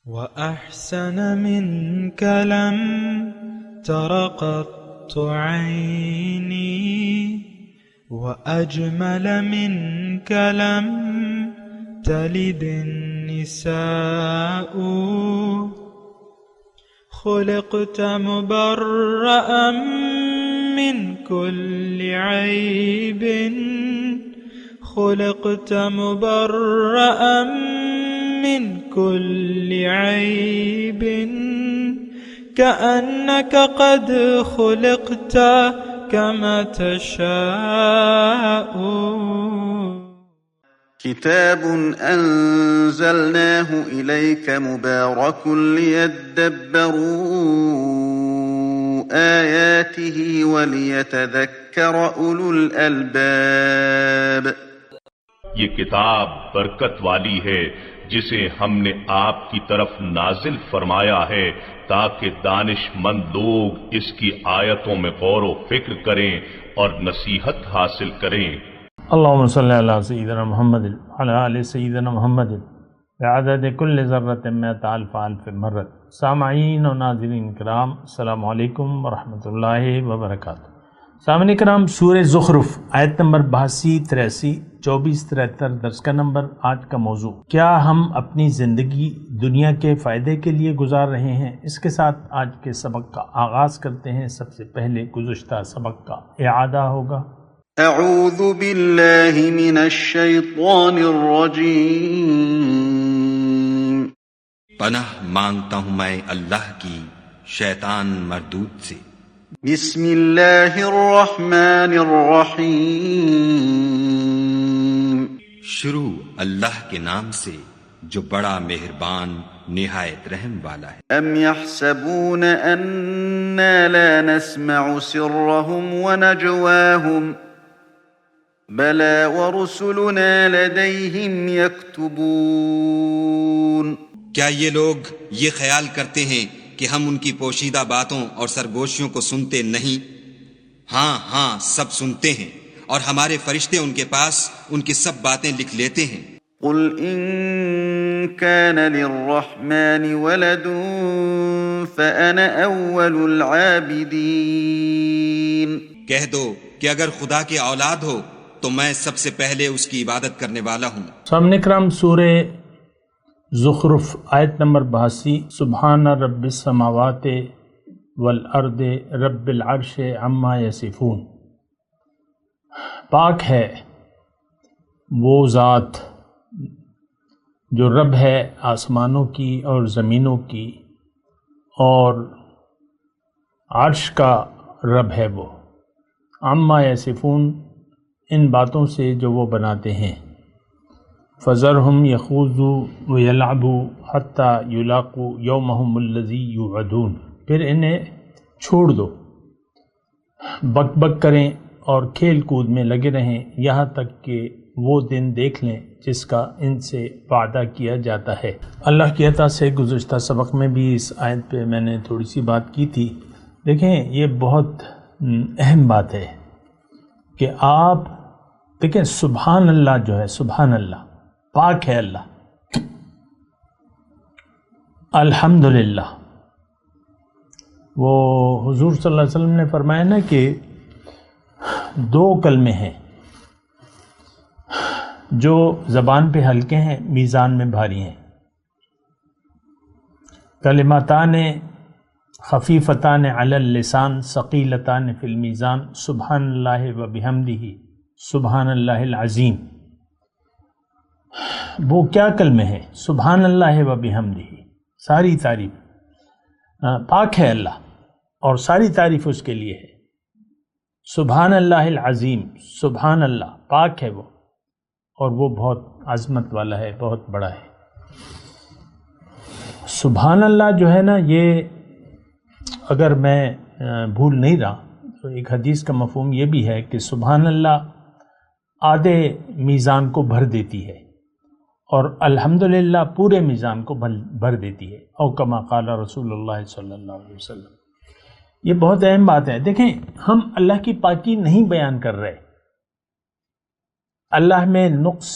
وأحسن منك لم تر قط عيني وأجمل منك لم تلد النساء خلقت مبرأ من كل عيب خلقت مبرأ من كل عيب كأنك قد خلقت كما تشاء. كتاب أنزلناه إليك مبارك ليدبروا آياته وليتذكر أولو الألباب. یہ کتاب برکت والی ہے جسے ہم نے آپ کی طرف نازل فرمایا ہے تاکہ دانش مند لوگ اس کی آیتوں میں غور و فکر کریں اور نصیحت حاصل کریں. اللهم صل على سيدنا محمد وعلى آل سيدنا محمد بعدد كل ذرة مئة ألف ألف مرة. سامعین و ناظرین کرام، السلام علیکم ورحمۃ اللہ وبرکاتہ. سامعین کرام، سورہ زخرف آیت نمبر 82، 83، 24، 73 درس کا نمبر. آج کا موضوع، کیا ہم اپنی زندگی دنیا کے فائدے کے لیے گزار رہے ہیں؟ اس کے ساتھ آج کے سبق کا آغاز کرتے ہیں. سب سے پہلے گزشتہ سبق کا اعادہ ہوگا. اعوذ باللہ من الشیطان الرجیم. پناہ مانگتا ہوں میں اللہ کی شیطان مردود سے. بسم اللہ الرحمن الرحیم. شروع اللہ کے نام سے جو بڑا مہربان نہایت رحم والا ہے. ام یحسبون انا لا نسمع سرهم ونجواهم بلى ورسلنا لديهم يكتبون. کیا یہ لوگ یہ خیال کرتے ہیں کہ ہم ان کی پوشیدہ باتوں اور سرگوشیوں کو سنتے نہیں؟ ہاں ہاں، سب سنتے ہیں، اور ہمارے فرشتے ان کے پاس ان کی سب باتیں لکھ لیتے ہیں. قل ان كان للرحمن ولد فانا اول العابدين. کہہ دو کہ اگر خدا کی اولاد ہو تو میں سب سے پہلے اس کی عبادت کرنے والا ہوں. سامنے کرام، سورہ زخرف آیت نمبر 82. سبحان رب السماوات والارض رب العرش عما یصفون. پاک ہے وہ ذات جو رب ہے آسمانوں کی اور زمینوں کی، اور عرش کا رب ہے وہ. عما یصفون، ان باتوں سے جو وہ بناتے ہیں. فذرهم يخوضوا ويلعبوا حتى يلاقوا يومهم الذي يوعدون. پھر انہیں چھوڑ دو، بک بک کریں اور کھیل کود میں لگے رہیں یہاں تک کہ وہ دن دیکھ لیں جس کا ان سے وعدہ کیا جاتا ہے. اللہ کی عطا سے گزشتہ سبق میں بھی اس آیت پہ میں نے تھوڑی سی بات کی تھی. دیکھیں، یہ بہت اہم بات ہے کہ آپ دیکھیں، سبحان اللہ جو ہے، سبحان اللہ، پاک ہے اللہ. الحمدللہ، وہ حضور صلی اللہ علیہ وسلم نے فرمایا نا کہ 2 کلمے ہیں جو زبان پہ ہلکے ہیں، میزان میں بھاری ہیں. کلمتان خفیفتان علی اللسان ثقیلتان فی المیزان سبحان اللہ و بحمدہ سبحان اللہ العظیم. وہ کیا کلمے ہیں؟ سبحان اللہ و بحمدہ، ساری تعریف، پاک ہے اللہ اور ساری تعریف اس کے لیے ہے. سبحان اللہ العظیم، سبحان اللہ، پاک ہے وہ اور وہ بہت عظمت والا ہے، بہت بڑا ہے. سبحان اللہ جو ہے نا، یہ اگر میں بھول نہیں رہا تو ایک حدیث کا مفہوم یہ بھی ہے کہ سبحان اللہ آدھے میزان کو بھر دیتی ہے اور الحمدللہ پورے میزان کو بھر دیتی ہے. او کما قال رسول اللہ صلی اللہ علیہ وسلم. یہ بہت اہم بات ہے. دیکھیں، ہم اللہ کی پاکی نہیں بیان کر رہے، اللہ میں نقص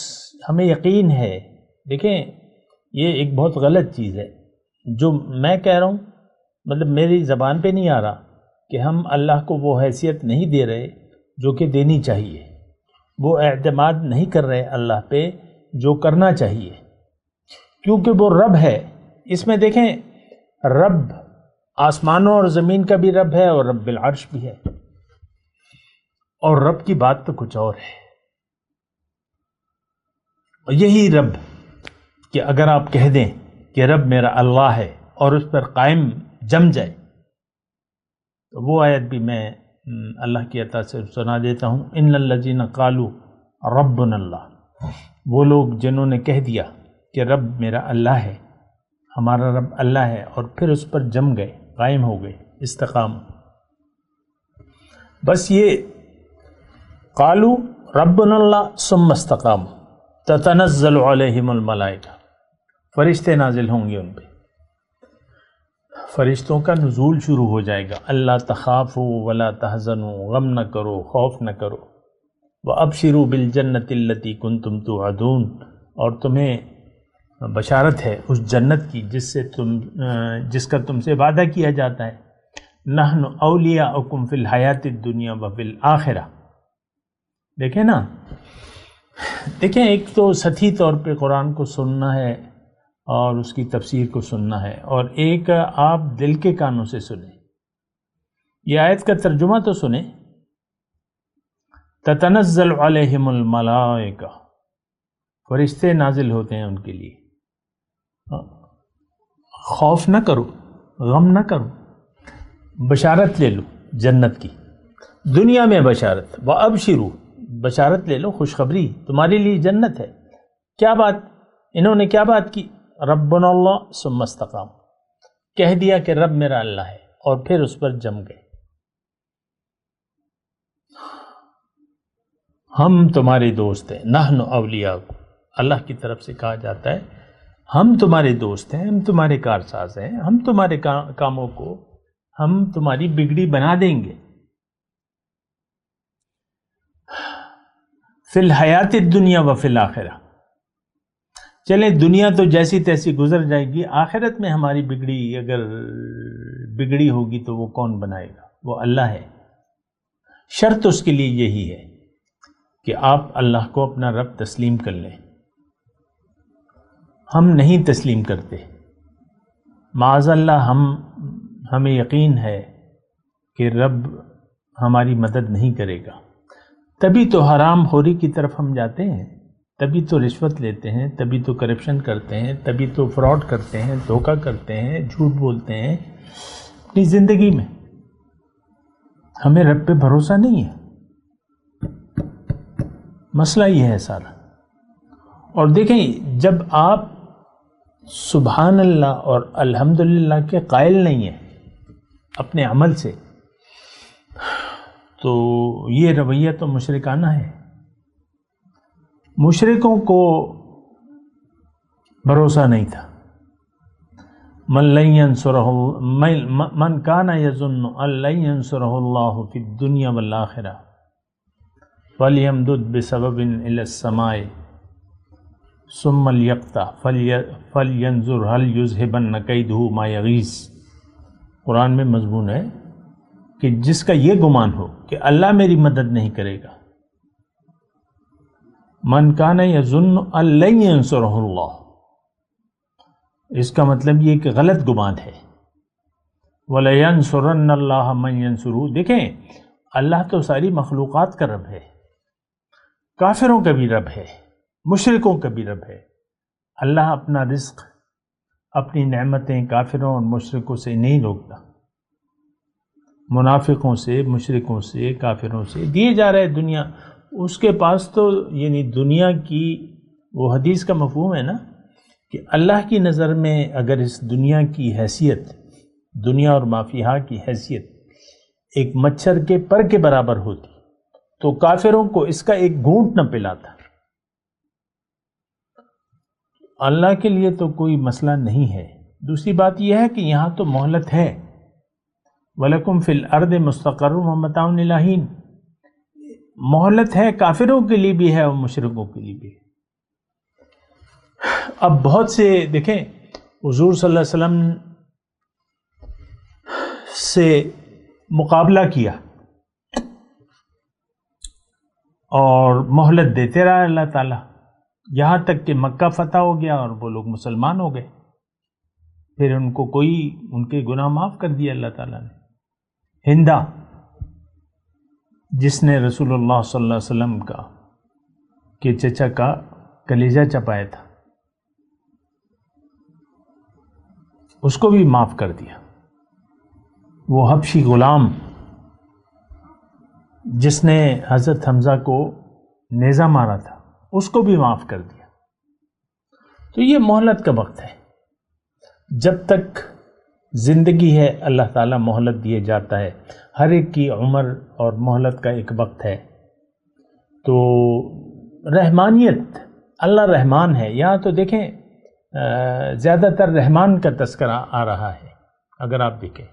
ہمیں یقین ہے. دیکھیں، یہ ایک بہت غلط چیز ہے. جو میں کہہ رہا ہوں مطلب میری زبان پہ نہیں آ رہا کہ ہم اللہ کو وہ حیثیت نہیں دے رہے جو کہ دینی چاہیے، وہ اعتماد نہیں کر رہے اللہ پہ جو کرنا چاہیے، کیونکہ وہ رب ہے۔ اس میں دیکھیں رب آسمانوں اور زمین کا بھی رب ہے اور رب العرش بھی ہے، اور رب کی بات تو کچھ اور ہے۔ اور یہی رب کہ اگر آپ کہہ دیں کہ رب میرا اللہ ہے اور اس پر قائم جم جائے، تو وہ آیت بھی میں اللہ کی عطا سے سنا دیتا ہوں، ان الذین قالوا ربنا اللہ، وہ لوگ جنہوں نے کہہ دیا کہ رب میرا اللہ ہے، ہمارا رب اللہ ہے، اور پھر اس پر جم گئے، قائم ہو گئے، استقام۔ بس یہ قالوا ربنا اللہ ثم استقاموا تتنزل علیہم الملائکہ، فرشتے نازل ہوں گے ان پہ، فرشتوں کا نزول شروع ہو جائے گا۔ اللہ تخافوا ولا تحزنوا، غم نہ کرو، خوف نہ کرو، وابشروا بالجنۃ التی کنتم توعدون، اور تمہیں بشارت ہے اس جنت کی جس کا تم سے وعدہ کیا جاتا ہے۔ نحن اولیاؤکم فی الحیات الدنیا وفی الآخرہ۔ دیکھیں نا، دیکھیں ایک تو سطحی طور پہ قرآن کو سننا ہے اور اس کی تفسیر کو سننا ہے، اور ایک آپ دل کے کانوں سے سنیں۔ یہ آیت کا ترجمہ تو سنیں، تتنزل علیہم الملائکہ، فرشتے نازل ہوتے ہیں ان کے لیے۔ خوف نہ کرو، غم نہ کرو، بشارت لے لو جنت کی، دنیا میں بشارت، وابشروا، بشارت لے لو، خوشخبری، تمہارے لیے جنت ہے۔ کیا بات انہوں نے کیا بات کی؟ ربنا اللہ ثم استقام، کہہ دیا کہ رب میرا اللہ ہے اور پھر اس پر جم گئے۔ ہم تمہارے دوست ہیں، نحن اولیاؤکم، اللہ کی طرف سے کہا جاتا ہے ہم تمہارے دوست ہیں، ہم تمہارے کارساز ہیں، ہم تمہارے کاموں کو ہم تمہاری بگڑی بنا دیں گے۔ فی الحیات الدنیا و فی الآخرہ، چلیں دنیا تو جیسی تیسی گزر جائے گی، آخرت میں ہماری بگڑی اگر بگڑی ہوگی تو وہ کون بنائے گا؟ وہ اللہ ہے۔ شرط اس کے لیے یہی ہے کہ آپ اللہ کو اپنا رب تسلیم کر لیں۔ ہم نہیں تسلیم کرتے، معاذ اللہ، ہمیں یقین ہے کہ رب ہماری مدد نہیں کرے گا، تبھی تو حرام خوری کی طرف ہم جاتے ہیں، تبھی تو رشوت لیتے ہیں، تبھی تو کرپشن کرتے ہیں، تبھی تو فراڈ کرتے ہیں، دھوکہ کرتے ہیں، جھوٹ بولتے ہیں اپنی زندگی میں۔ ہمیں رب پہ بھروسہ نہیں ہے، مسئلہ یہ ہے سارا۔ اور دیکھیں جب آپ سبحان اللہ اور الحمدللہ کے قائل نہیں ہیں اپنے عمل سے، تو یہ رویہ تو مشرکانہ ہے۔ مشرکوں کو بھروسہ نہیں تھا۔ من کان یظن ان لن ینصرہ اللہ فی الدنیا والآخرہ فلیمدد بسبب الی السماء ثم لیقطع فلینظر هل یذهبن کیدہ ما یغیظ۔ قرآن میں مضمون ہے کہ جس کا یہ گمان ہو کہ اللہ میری مدد نہیں کرے گا، من کان یظن ان لن ینصرہ اللہ، اس کا مطلب یہ کہ غلط گمان ہے۔ وَلَيَنْصُرَنَّ اللَّهَ مَنْ يَنْصُرُهُ، دیکھیں اللہ تو ساری مخلوقات کا رب ہے، کافروں کا بھی رب ہے، مشرکوں کا بھی رب ہے۔ اللہ اپنا رزق، اپنی نعمتیں کافروں اور مشرکوں سے نہیں روکتا، منافقوں سے، مشرکوں سے، کافروں سے دیے جا رہے دنیا، اس کے پاس تو یعنی دنیا کی وہ حدیث کا مفہوم ہے نا کہ اللہ کی نظر میں اگر اس دنیا کی حیثیت، دنیا اور ما فیہا کی حیثیت ایک مچھر کے پر کے برابر ہوتی تو کافروں کو اس کا ایک گھونٹ نہ پلاتا۔ اللہ کے لیے تو کوئی مسئلہ نہیں ہے۔ دوسری بات یہ ہے کہ یہاں تو مہلت ہے، وَلَكُمْ فِي الْأَرْضِ مُسْتَقَرٌّ وَمَتَاعٌ إِلَىٰ حِينٍ، مہلت ہے، کافروں کے لیے بھی ہے اور مشرکوں کے لیے بھی ہے۔ اب بہت سے دیکھیں حضور صلی اللہ علیہ وسلم سے مقابلہ کیا اور مہلت دیتے رہا اللہ تعالیٰ، یہاں تک کہ مکہ فتح ہو گیا اور وہ لوگ مسلمان ہو گئے. پھر ان کو ان کے گناہ معاف کر دیا اللہ تعالیٰ نے. ہندا جس نے رسول اللہ صلی اللہ علیہ وسلم کے چچا کا کلیجہ چپایا تھا، اس کو بھی معاف کر دیا. وہ حبشی غلام جس نے حضرت حمزہ کو نیزہ مارا تھا، اس کو بھی معاف کر دیا. تو یہ مہلت کا وقت ہے. جب تک زندگی ہے اللہ تعالیٰ مہلت دیے جاتا ہے. ہر ایک کی عمر اور مہلت کا ایک وقت ہے. تو رحمانیت، اللہ رحمان ہے. یہاں تو دیکھیں زیادہ تر رحمان کا تذکرہ آ رہا ہے. اگر آپ دیکھیں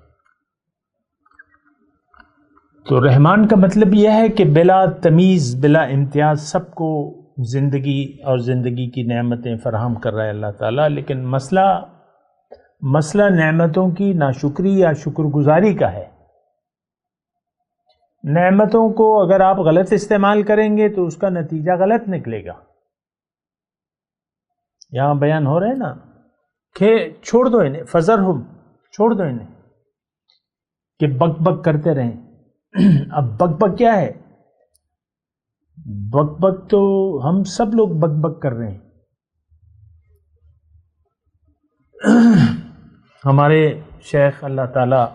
تو رحمان کا مطلب یہ ہے کہ بلا تمیز بلا امتیاز سب کو زندگی اور زندگی کی نعمتیں فراہم کر رہا ہے اللہ تعالیٰ. لیکن مسئلہ نعمتوں کی ناشکری یا شکر گزاری کا ہے. نعمتوں کو اگر آپ غلط استعمال کریں گے تو اس کا نتیجہ غلط نکلے گا. یہاں بیان ہو رہے ہیں نا کہ چھوڑ دو انہیں، فذرہم، چھوڑ دو انہیں کہ بک بک کرتے رہیں. اب بک بک کیا ہے؟ بک بک تو ہم سب لوگ بک بک کر رہے ہیں. ہمارے شیخ اللہ تعالیٰ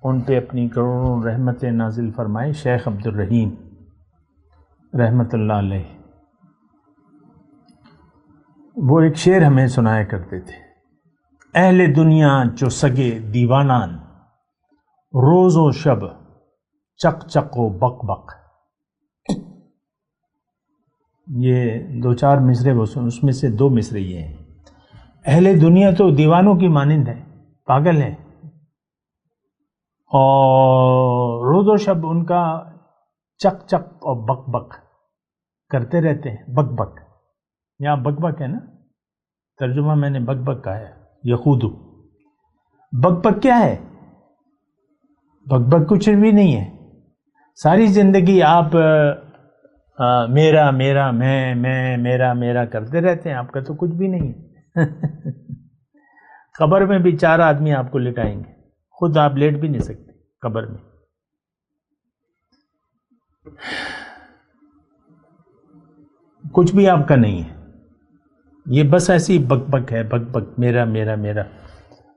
ان پہ اپنی کروڑوں رحمتیں نازل فرمائے، شیخ عبد الرحیم رحمت اللہ علیہ، وہ ایک شعر ہمیں سنایا کرتے تھے: اہل دنیا جو سگے دیوانان، روز و شب چک چک و بک بک. یہ دو چار مصرے وہ سن، اس میں سے دو مصرے یہ ہیں: اہل دنیا تو دیوانوں کی مانند ہے، پاگل ہے، اور روز و شب ان کا چک چک اور بک بک کرتے رہتے ہیں. بک بک، یہاں بک بک ہے نا، ترجمہ میں نے بک بک کہا ہے، یخودو. بک بک کیا ہے؟ بک بک کچھ بھی نہیں ہے. ساری زندگی آپ میرا میرا میں میرا میرا کرتے رہتے ہیں، آپ کا تو کچھ بھی نہیں ہے. قبر میں بھی چار آدمی آپ کو لٹائیں گے، خود آپ لیٹ بھی نہیں سکتے قبر میں. کچھ بھی آپ کا نہیں ہے، یہ بس ایسی بک بک ہے، بک بک، میرا میرا میرا.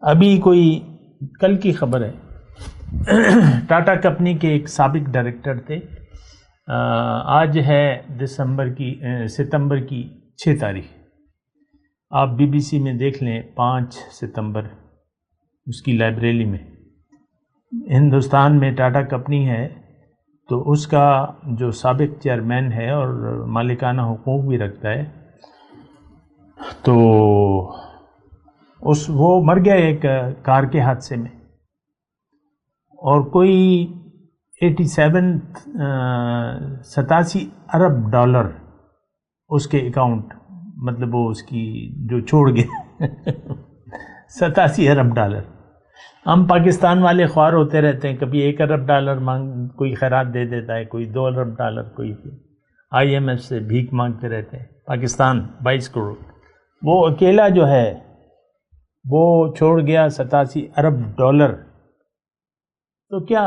ابھی کوئی کل کی خبر ہے، ٹاٹا کمپنی کے ایک سابق ڈائریکٹر تھے، آج ہے ستمبر کی 6 تاریخ، آپ بی بی سی میں دیکھ لیں، 5 ستمبر اس کی لائبریری میں. ہندوستان میں ٹاٹا کمپنی ہے تو اس کا جو سابق چیئرمین ہے اور مالکانہ حقوق بھی رکھتا ہے، تو وہ مر گیا ایک کار کے حادثے میں، اور کوئی 87 ارب ڈالر اس کے اکاؤنٹ، مطلب وہ اس کی جو چھوڑ گئے 87 ارب ڈالر. ہم پاکستان والے خوار ہوتے رہتے ہیں، کبھی 1 ارب ڈالر کوئی خیرات دے دیتا ہے، کوئی 2 ارب ڈالر، کوئی IMF سے بھیک مانگتے رہتے ہیں. پاکستان 22 کروڑ، وہ اکیلا جو ہے وہ چھوڑ گیا 87 ارب ڈالر. تو کیا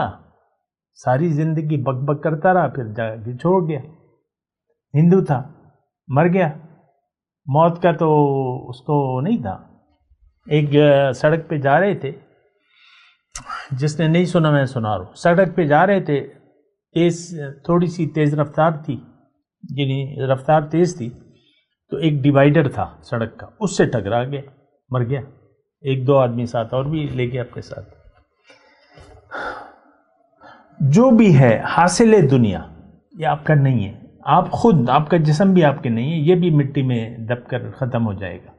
ساری زندگی بک بک کرتا رہا، پھر جا کے چھوڑ گیا. ہندو تھا، مر گیا. موت کا تو اس کو نہیں تھا. ایک سڑک پہ جا رہے تھے، جس نے نہیں سنا میں سنا رہا ہوں. سڑک پہ جا رہے تھے، تھوڑی سی تیز رفتار تھی، یعنی رفتار تیز تھی، تو ایک ڈیوائیڈر تھا سڑک کا، اس سے ٹکرا گیا، مر گیا. 1-2 آدمی ساتھ اور بھی لے گیا اپنے ساتھ. جو بھی ہے حاصل دنیا یہ آپ کا نہیں ہے. آپ خود، آپ کا جسم بھی آپ کے نہیں ہے، یہ بھی مٹی میں دب کر ختم ہو جائے گا.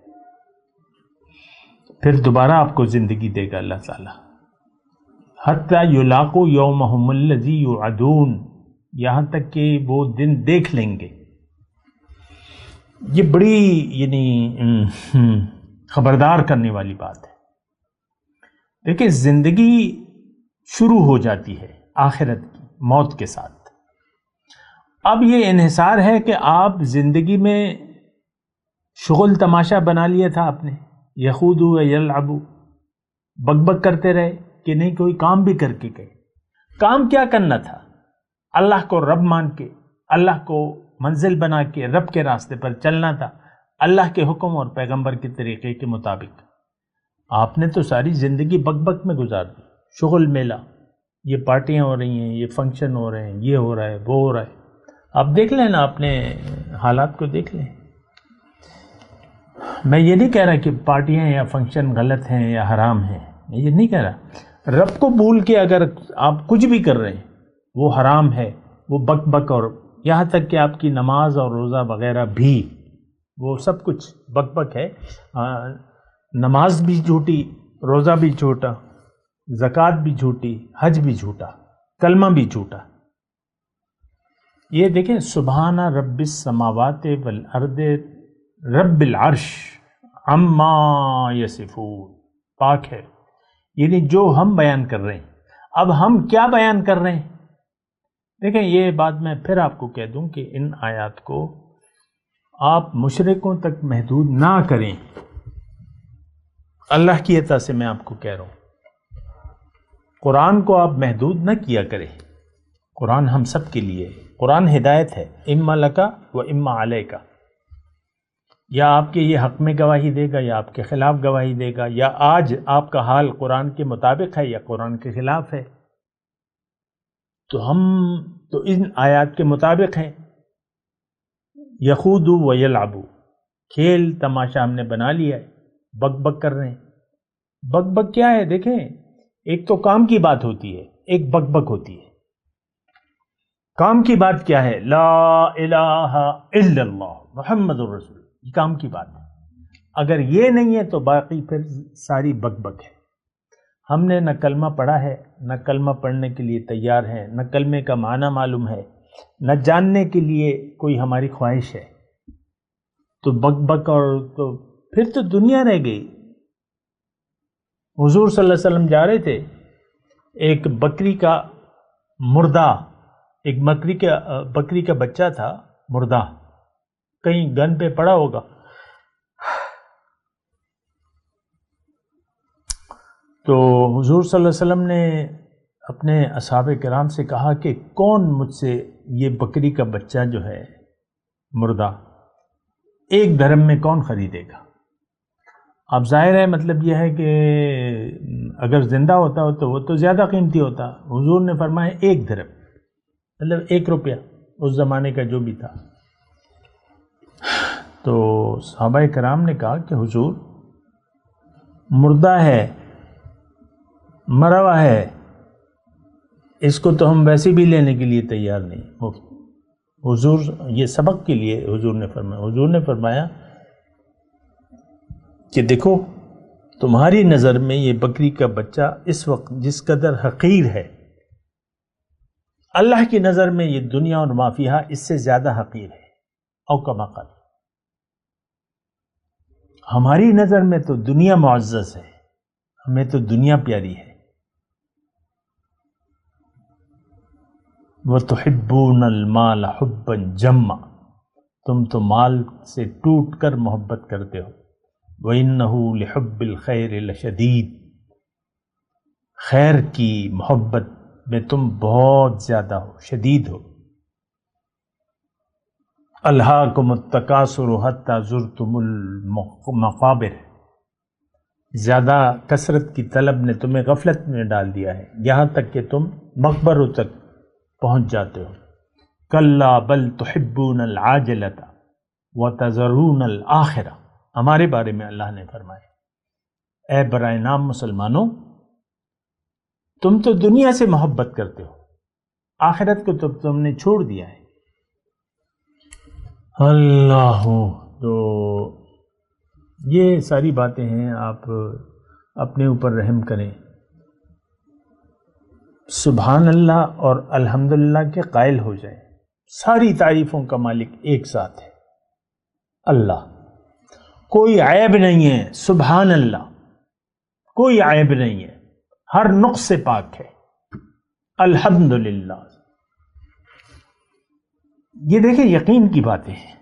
پھر دوبارہ آپ کو زندگی دے گا اللہ تعالیٰ. حتی یلاقوا یومہم الذی یوعدون، یہاں تک کہ وہ دن دیکھ لیں گے. یہ بڑی یعنی خبردار کرنے والی بات ہے۔ دیکھیں زندگی شروع ہو جاتی ہے آخرت کی موت کے ساتھ۔ اب یہ انحصار ہے کہ آپ زندگی میں شغل تماشا بنا لیا تھا آپ نے، یخوضوا یلعبوا، بک بک کرتے رہے کہ نہیں کوئی کام بھی کر کے گئے۔ کام کیا کرنا تھا؟ اللہ کو رب مان کے، اللہ کو منزل بنا کے رب کے راستے پر چلنا تھا، اللہ کے حکم اور پیغمبر کے طریقے کے مطابق۔ آپ نے تو ساری زندگی بک بک میں گزار دی، شغل میلہ، یہ پارٹیاں ہو رہی ہیں، یہ فنکشن ہو رہے ہیں، یہ ہو رہا ہے، وہ ہو رہا ہے۔ آپ دیکھ لیں نا، اپنے حالات کو دیکھ لیں۔ میں یہ نہیں کہہ رہا کہ پارٹیاں یا فنکشن غلط ہیں یا حرام ہیں، میں یہ نہیں کہہ رہا۔ رب کو بھول کے اگر آپ کچھ بھی کر رہے ہیں وہ حرام ہے، وہ بک بک، اور یہاں تک کہ آپ کی نماز اور روزہ وغیرہ بھی وہ سب کچھ بک بک ہے۔ نماز بھی جھوٹی، روزہ بھی جھوٹا، زکوٰۃ بھی جھوٹی، حج بھی جھوٹا، کلمہ بھی جھوٹا۔ یہ دیکھیں سبحان رب السماوات والارض رب العرش عما یصفون، پاک ہے، یعنی جو ہم بیان کر رہے ہیں۔ اب ہم کیا بیان کر رہے ہیں؟ دیکھیں یہ بات میں پھر آپ کو کہہ دوں کہ ان آیات کو آپ مشرکوں تک محدود نہ کریں۔ اللہ کی عطا سے میں آپ کو کہہ رہا ہوں، قرآن کو آپ محدود نہ کیا کریں۔ قرآن ہم سب کے لیے، قرآن ہدایت ہے، اما لکا و اما علیکا، یا آپ کے یہ حق میں گواہی دے گا یا آپ کے خلاف گواہی دے گا، یا آج آپ کا حال قرآن کے مطابق ہے یا قرآن کے خلاف ہے۔ تو ہم تو ان آیات کے مطابق ہیں، یخوضوا و یلعبوا، کھیل تماشا ہم نے بنا لیا ہے، بک بک کر رہے ہیں۔ بک بک کیا ہے؟ دیکھیں ایک تو کام کی بات ہوتی ہے، ایک بک بک ہوتی ہے۔ کام کی بات کیا ہے؟ لا الہ الا اللہ محمد الرسول، یہ کام کی بات ہے۔ اگر یہ نہیں ہے تو باقی پھر ساری بک بک ہے۔ ہم نے نہ کلمہ پڑھا ہے، نہ کلمہ پڑھنے کے لیے تیار ہیں، نہ کلمے کا معنی معلوم ہے، نہ جاننے کے لیے کوئی ہماری خواہش ہے، تو بک بک، اور تو پھر تو دنیا رہ گئی۔ حضور صلی اللہ علیہ وسلم جا رہے تھے، ایک بکری کا مردہ، ایک بکری کا بچہ تھا مردہ، کہیں گن پہ پڑا ہوگا، تو حضور صلی اللہ علیہ وسلم نے اپنے اصحاب کرام سے کہا کہ کون مجھ سے یہ بکری کا بچہ جو ہے مردہ ایک درہم میں کون خریدے گا؟ اب ظاہر ہے مطلب یہ ہے کہ اگر زندہ ہوتا ہو تو وہ تو زیادہ قیمتی ہوتا۔ حضور نے فرمایا ایک درہم، مطلب 1 روپیہ اس زمانے کا جو بھی تھا۔ تو صحابہ کرام نے کہا کہ حضور مردہ ہے، مرا ہوا ہے، اس کو تو ہم ویسے بھی لینے کے لیے تیار نہیں۔ حضور یہ سبق کے لیے حضور نے فرمایا کہ دیکھو تمہاری نظر میں یہ بکری کا بچہ اس وقت جس قدر حقیر ہے، اللہ کی نظر میں یہ دنیا اور ما فیہا اس سے زیادہ حقیر ہے، او کما قال۔ ہماری نظر میں تو دنیا معزز ہے، ہمیں تو دنیا پیاری ہے۔ وَتُحِبُّونَ الْمَالَ حُبًّا جَمًّا، تم تو مال سے ٹوٹ کر محبت کرتے ہو۔ وَإِنَّهُ لِحُبِّ الْخَيْرِ لَشَدِيدٌ، خیر کی محبت میں تم بہت زیادہ ہو، شدید ہو۔ أَلْهَاكُمُ التَّكَاثُرُ حَتَّى زُرْتُمُ الْمَقَابِرَ، زیادہ کثرت کی طلب نے تمہیں غفلت میں ڈال دیا ہے، یہاں تک کہ تم مقبروں تک پہنچ جاتے ہو۔ کَلَّا بَلْ تُحِبُّونَ الْعَاجِلَةَ وَتَذَرُونَ الْآخِرَةَ، ہمارے بارے میں اللہ نے فرمایا اے برائے نام مسلمانوں، تم تو دنیا سے محبت کرتے ہو، آخرت کو تو تم نے چھوڑ دیا ہے۔ اللہ، تو یہ ساری باتیں ہیں، آپ اپنے اوپر رحم کریں۔ سبحان اللہ اور الحمدللہ کے قائل ہو جائیں۔ ساری تعریفوں کا مالک ایک ساتھ ہے، اللہ۔ کوئی عیب نہیں ہے، سبحان اللہ، کوئی عیب نہیں ہے، ہر نقص سے پاک ہے، الحمدللہ۔ یہ دیکھیں یقین کی باتیں ہیں،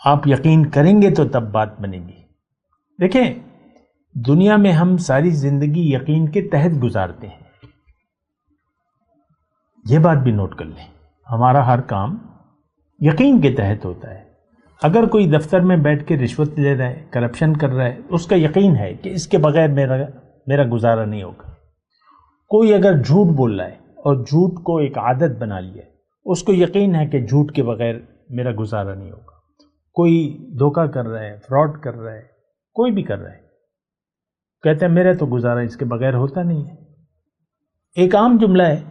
آپ یقین کریں گے تو تب بات بنے گی۔ دیکھیں دنیا میں ہم ساری زندگی یقین کے تحت گزارتے ہیں، یہ بات بھی نوٹ کر لیں، ہمارا ہر کام یقین کے تحت ہوتا ہے۔ اگر کوئی دفتر میں بیٹھ کے رشوت لے رہا ہے، کرپشن کر رہا ہے، اس کا یقین ہے کہ اس کے بغیر میرا گزارا نہیں ہوگا۔ کوئی اگر جھوٹ بول رہا ہے اور جھوٹ کو ایک عادت بنا لیا ہے، اس کو یقین ہے کہ جھوٹ کے بغیر میرا گزارا نہیں ہوگا۔ کوئی دھوکہ کر رہا ہے، فراڈ کر رہا ہے، کوئی بھی کر رہا ہے، کہتے ہیں میرا تو گزارا اس کے بغیر ہوتا نہیں ہے۔ ایک عام جملہ ہے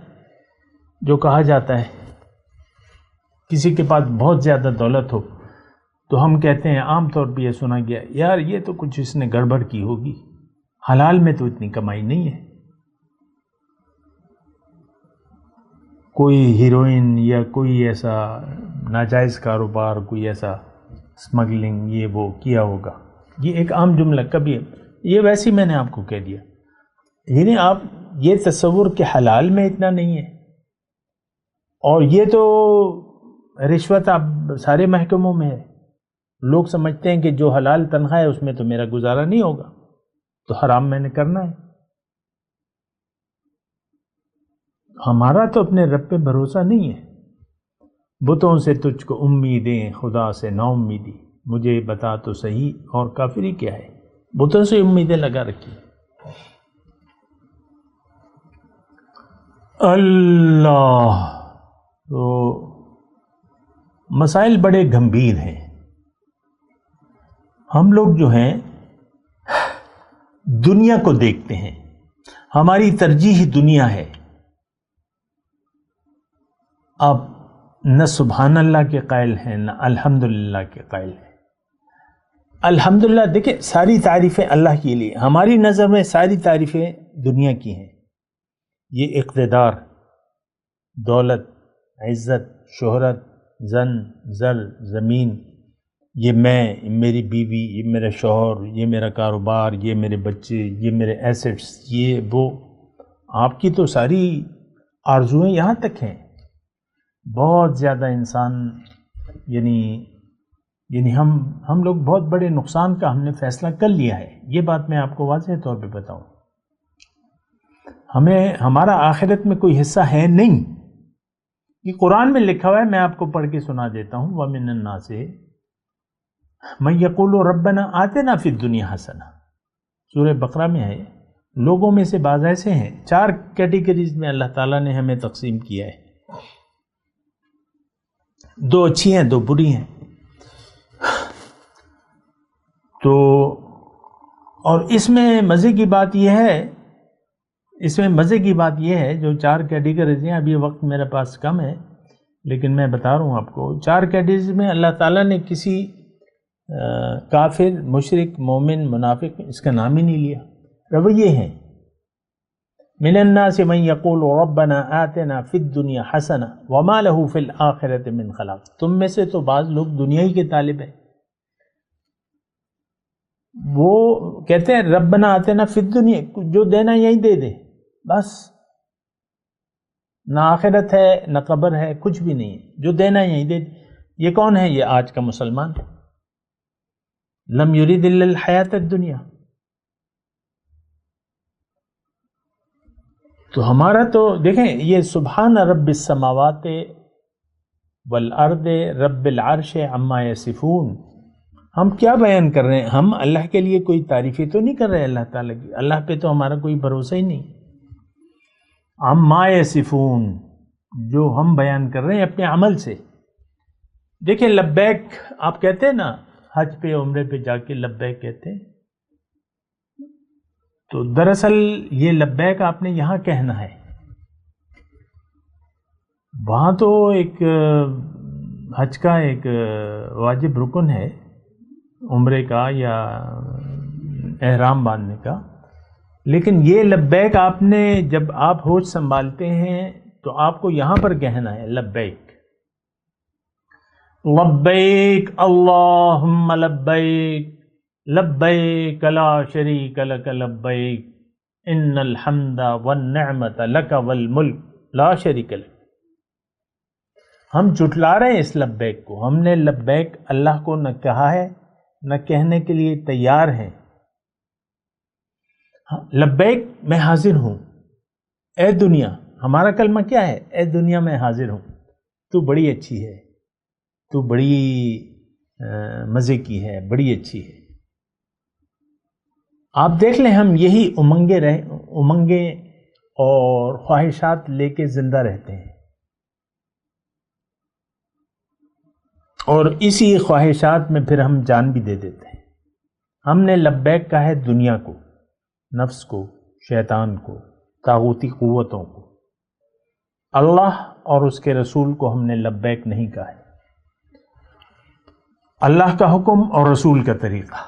جو کہا جاتا ہے، کسی کے پاس بہت زیادہ دولت ہو تو ہم کہتے ہیں، عام طور پہ یہ سنا گیا، یار یہ تو کچھ اس نے گڑبڑ کی ہوگی، حلال میں تو اتنی کمائی نہیں ہے۔ کوئی ہیروئن یا کوئی ایسا ناجائز کاروبار، کوئی ایسا اسمگلنگ یہ وہ کیا ہوگا، یہ ایک عام جملہ کبھی، یہ ویسے ہی میں نے آپ کو کہہ دیا، یعنی آپ یہ تصور کہ حلال میں اتنا نہیں ہے، اور یہ تو رشوت اب سارے محکموں میں ہے، لوگ سمجھتے ہیں کہ جو حلال تنخواہ ہے اس میں تو میرا گزارا نہیں ہوگا، تو حرام میں نے کرنا ہے۔ ہمارا تو اپنے رب پہ بھروسہ نہیں ہے۔ بتوں سے تجھ کو امیدیں، خدا سے نا امیدی، مجھے بتا تو صحیح اور کافری کیا ہے۔ بتوں سے امیدیں لگا رکھی۔ اللہ، تو مسائل بڑے گمبھیر ہیں۔ ہم لوگ جو ہیں دنیا کو دیکھتے ہیں، ہماری ترجیح دنیا ہے۔ آپ نہ سبحان اللہ کے قائل ہیں، نہ الحمدللہ کے قائل ہیں۔ الحمدللہ دیکھیں ساری تعریفیں اللہ کے لیے، ہماری نظر میں ساری تعریفیں دنیا کی ہیں۔ یہ اقتدار، دولت، عزت، شہرت، زن، زر، زمین، یہ میں، میری بیوی، یہ میرا شوہر، یہ میرا کاروبار، یہ میرے بچے، یہ میرے ایسٹس، یہ وہ، آپ کی تو ساری آرزویں یہاں تک ہیں۔ بہت زیادہ انسان یعنی ہم لوگ بہت بڑے نقصان کا ہم نے فیصلہ کر لیا ہے۔ یہ بات میں آپ کو واضح طور پہ بتاؤں، ہمارا آخرت میں کوئی حصہ ہے نہیں۔ یہ قرآن میں لکھا ہوا ہے، میں آپ کو پڑھ کے سنا دیتا ہوں۔ وَمِنَ النَّاسِ مَن يَقُولُ رَبَّنَا آتِنَا فِي الدُّنْيَا حَسَنَةً، سورہ بقرہ میں ہے۔ لوگوں میں سے بعض ایسے ہیں، 4 کیٹیگریز میں اللہ تعالیٰ نے ہمیں تقسیم کیا ہے، 2 اچھی ہیں، 2 بری ہیں۔ تو اور اس میں مزے کی بات یہ ہے، جو 4 کیٹیگریز ہیں، اب یہ وقت میرے پاس کم ہے لیکن میں بتا رہا ہوں آپ کو، 4 کیٹیگریز میں اللہ تعالیٰ نے کسی کافر، مشرک، مومن، منافق اس کا نام ہی نہیں لیا۔ رویے ہیں، من الناس من يقول ربنا آتنا فی الدنیا حسنہ وما له فی الآخرۃ من خلاق۔ تم میں سے تو بعض لوگ دنیا ہی کے طالب ہیں، وہ کہتے ہیں ربنا آتنا فی الدنیا، جو دینا یہی دے دے بس، نہ آخرت ہے نہ قبر ہے، کچھ بھی نہیں ہے، جو دینا یہی دے دے۔ یہ کون ہے؟ یہ آج کا مسلمان، لم یرید الا الحیات الدنیا۔ تو ہمارا تو دیکھیں، یہ سبحان رب السماوات والارض رب العرش عما یصفون، ہم کیا بیان کر رہے ہیں؟ ہم اللہ کے لیے کوئی تعریفیں تو نہیں کر رہے اللہ تعالیٰ کی، اللہ پہ تو ہمارا کوئی بھروسہ ہی نہیں۔ عما یصفون، جو ہم بیان کر رہے ہیں اپنے عمل سے۔ دیکھیں لبیک آپ کہتے ہیں نا، حج پہ عمرے پہ جا کے لبیک کہتے ہیں، تو دراصل یہ لبیک آپ نے یہاں کہنا ہے، وہاں تو ایک حج کا ایک واجب رکن ہے عمرے کا یا احرام باندھنے کا، لیکن یہ لبیک آپ نے جب آپ ہوش سنبھالتے ہیں تو آپ کو یہاں پر کہنا ہے لبیک۔ لبیک اللہم لبیک لبیک لا شریک لک لبیک ان الحمد والنعمت لک والملک لا شریک لک. ہم جھٹلا رہے ہیں اس لبیک کو. ہم نے لبیک اللہ کو نہ کہا ہے نہ کہنے کے لیے تیار ہیں. لبیک میں حاضر ہوں اے دنیا. ہمارا کلمہ کیا ہے؟ اے دنیا میں حاضر ہوں، تو بڑی اچھی ہے، تو بڑی مزے کی ہے، بڑی اچھی ہے. آپ دیکھ لیں ہم یہی امنگیں اور خواہشات لے کے زندہ رہتے ہیں، اور اسی خواہشات میں پھر ہم جان بھی دے دیتے ہیں. ہم نے لبیک کہا ہے دنیا کو، نفس کو، شیطان کو، طاغوتی قوتوں کو. اللہ اور اس کے رسول کو ہم نے لبیک نہیں کہا ہے. اللہ کا حکم اور رسول کا طریقہ،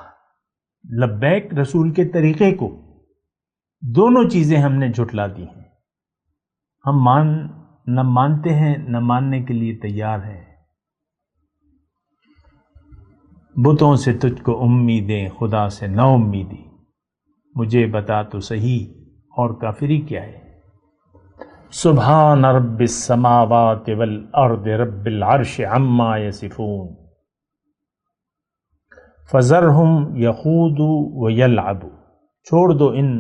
لبیک رسول کے طریقے کو، دونوں چیزیں ہم نے جھٹلا دی ہیں. ہم نہ مانتے ہیں نہ ماننے کے لیے تیار ہیں. بتوں سے تجھ کو امیدیں، خدا سے نا امیدی. مجھے بتا تو صحیح اور کافری کیا ہے. سبحان رب السماوات والارض رب العرش عما یصفون فذرہم یخوضوا ویلعبوا. چھوڑ دو ان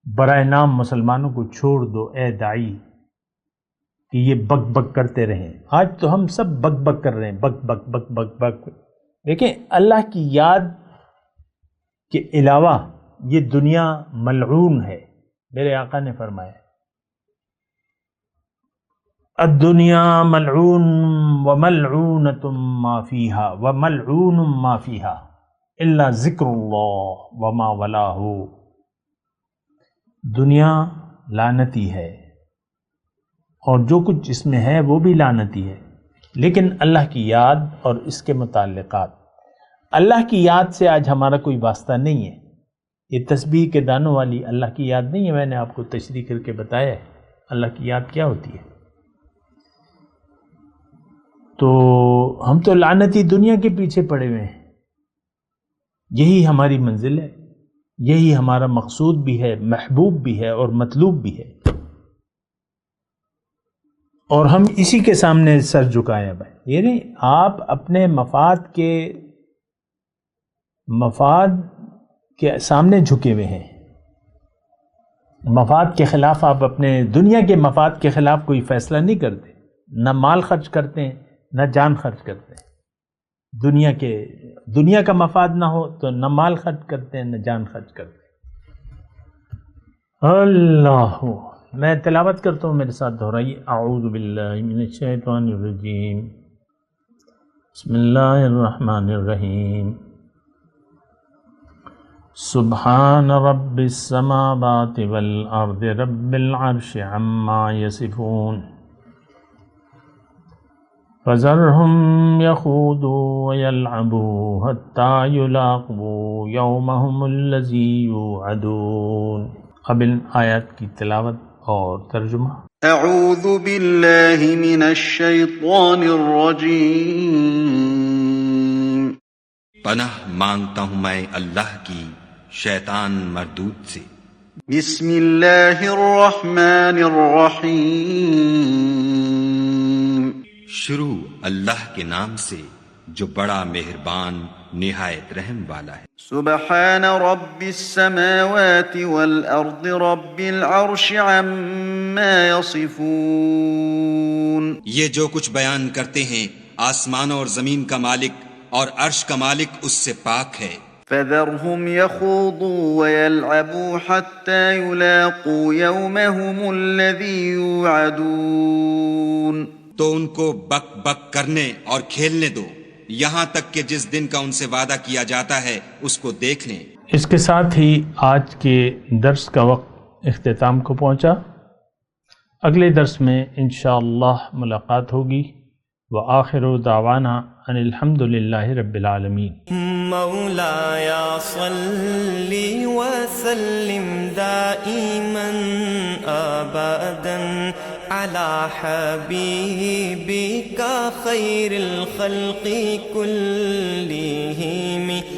برائے نام مسلمانوں کو، چھوڑ دو اے داعی کہ یہ بک بک کرتے رہیں. آج تو ہم سب بک بک کر رہے ہیں، بک بک بک بک بک. دیکھیں اللہ کی یاد کے علاوہ یہ دنیا ملعون ہے. میرے آقا نے فرمایا الدنیا ملعون وملعونۃ ما فیہا وملعون ما فیہا الا ذکر اللہ وما ولاہ. دنیا لعنتی ہے اور جو کچھ اس میں ہے وہ بھی لعنتی ہے، لیکن اللہ کی یاد اور اس کے متعلقات، اللہ کی یاد سے آج ہمارا کوئی واسطہ نہیں ہے. یہ تسبیح کے دانوں والی اللہ کی یاد نہیں ہے. میں نے آپ کو تشریح کر کے بتایا ہے اللہ کی یاد کیا ہوتی ہے. تو ہم تو لعنتی دنیا کے پیچھے پڑے ہوئے ہیں. یہی ہماری منزل ہے، یہی ہمارا مقصود بھی ہے، محبوب بھی ہے اور مطلوب بھی ہے، اور ہم اسی کے سامنے سر جھکائے بھائی. یہ نہیں آپ اپنے مفاد کے سامنے جھکے ہوئے ہیں. مفاد کے خلاف آپ اپنے دنیا کے مفاد کے خلاف کوئی فیصلہ نہیں کرتے. نہ مال خرچ کرتے ہیں نہ جان خرچ کرتے ہیں. دنیا کا مفاد نہ ہو تو نہ مال خرچ کرتے ہیں نہ جان خرچ کرتے ہیں. اللہ، میں تلاوت کرتا ہوں، میرے ساتھ دہرائیے. اعوذ باللہ من الشیطان الرجیم، بسم اللہ الرحمن الرحیم. سبحان رب السماوات والارض رب العرش عما یصفون فذرهم يخوضوا ويلعبوا حتى يلاقوا يومهم الذي يوعدون. اب ان آیات کی تلاوت اور ترجمہ. اعوذ باللہ من الشیطان الرجیم. پناہ مانگتا ہوں میں اللہ کی شیطان مردود سے. بسم اللہ الرحمن الرحیم. شروع اللہ کے نام سے جو بڑا مہربان نہایت رحم والا ہے. سبحان رب السماوات والارض رب العرش عما یصفون. یہ جو کچھ بیان کرتے ہیں آسمانوں اور زمین کا مالک اور عرش کا مالک اس سے پاک ہے. فذرهم يخوضوا ويلعبوا حتى يلاقوا يومهم الذي يوعدون. تو ان کو بک بک کرنے اور کھیلنے دو یہاں تک کہ جس دن کا ان سے وعدہ کیا جاتا ہے اس کو دیکھ لیں. اس کے ساتھ ہی آج کے درس کا وقت اختتام کو پہنچا. اگلے درس میں انشاءاللہ ملاقات ہوگی. وآخر دعوانا ان الحمد للہ رب العالمین. مولایا صلی وسلم دائما ابدا على حبيبك خير الخلق كلهم